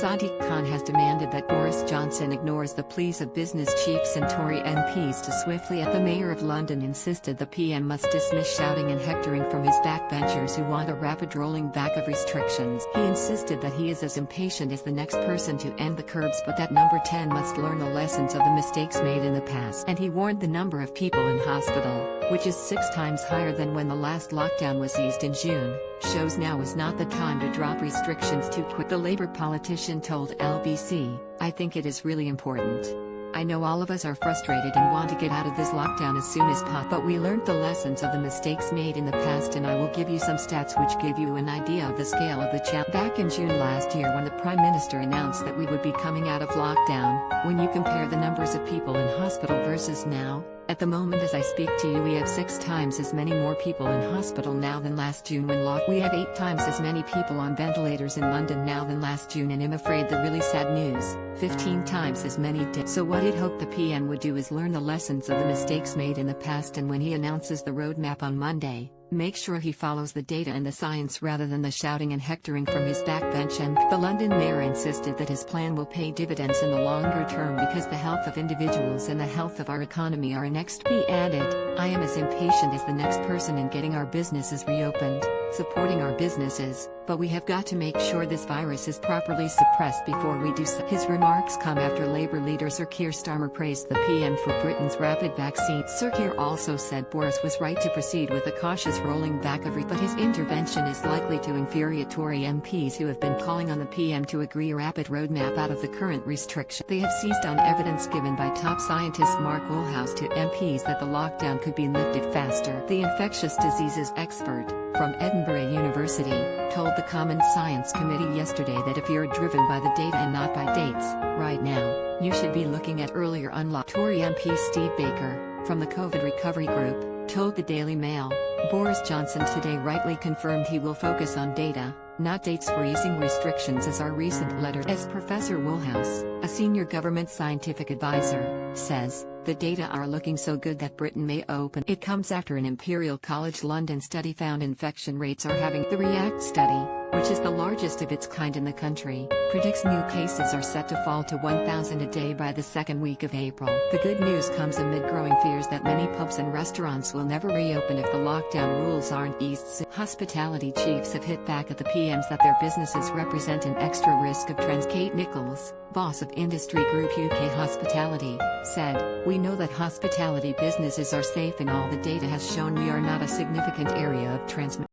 Sadiq Khan has demanded that Boris Johnson ignores the pleas of business chiefs and Tory MPs to swiftly act. The Mayor of London insisted the PM must dismiss shouting and hectoring from his backbenchers who want a rapid rolling back of restrictions. He insisted that he is as impatient as the next person to end the curbs, but that number 10 must learn the lessons of the mistakes made in the past. And he warned the number of people in hospital, which is 6 times higher than when the last lockdown was eased in June, shows now is not the time to drop restrictions too quick. The Labour politician told LBC, "I think it is really important. I know all of us are frustrated and want to get out of this lockdown as soon as possible, but we learned the lessons of the mistakes made in the past, and I will give you some stats which give you an idea of the scale of the challenge." Back in June last year, when the Prime Minister announced that we would be coming out of lockdown, when you compare the numbers of people in hospital versus now, at the moment as I speak to you we have 6 times as many more people in hospital now than last June when we have 8 times as many people on ventilators in London now than last June, and I'm afraid the really sad news, 15 times as many dead. So what he'd hoped the PM would do is learn the lessons of the mistakes made in the past, and when he announces the roadmap on Monday, make sure he follows the data and the science rather than the shouting and hectoring from his backbench. And the London mayor insisted that his plan will pay dividends in the longer term because the health of individuals and the health of our economy are next. He added, "I am as impatient as the next person in getting our businesses reopened, supporting our businesses, but we have got to make sure this virus is properly suppressed before we do so." His remarks come after Labour leader Sir Keir Starmer praised the PM for Britain's rapid vaccine. Sir Keir also said Boris was right to proceed with a cautious rolling back of but his intervention is likely to infuriate Tory MPs who have been calling on the PM to agree a rapid roadmap out of the current restriction. They have seized on evidence given by top scientist Mark Woolhouse to MPs that the lockdown could be lifted faster. The infectious diseases expert, from Edinburgh University, told the Common Science Committee yesterday that if you're driven by the data and not by dates, right now, you should be looking at earlier unlock. Tory MP Steve Baker, from the COVID Recovery Group, told the Daily Mail, Boris Johnson today rightly confirmed he will focus on data, not dates for easing restrictions, as our recent letter. As Professor Woolhouse, a senior government scientific advisor, says, the data are looking so good that Britain may open. It comes after an Imperial College London study found infection rates are having. The REACT study, which is the largest of its kind in the country, predicts new cases are set to fall to 1,000 a day by the second week of April. The good news comes amid growing fears that many pubs and restaurants will never reopen if the lockdown rules aren't eased soon. Hospitality chiefs have hit back at the PMs that their businesses represent an extra risk of trans. Kate Nichols, boss of industry group UK Hospitality, said, "We know that hospitality businesses are safe and all the data has shown we are not a significant area of transmission."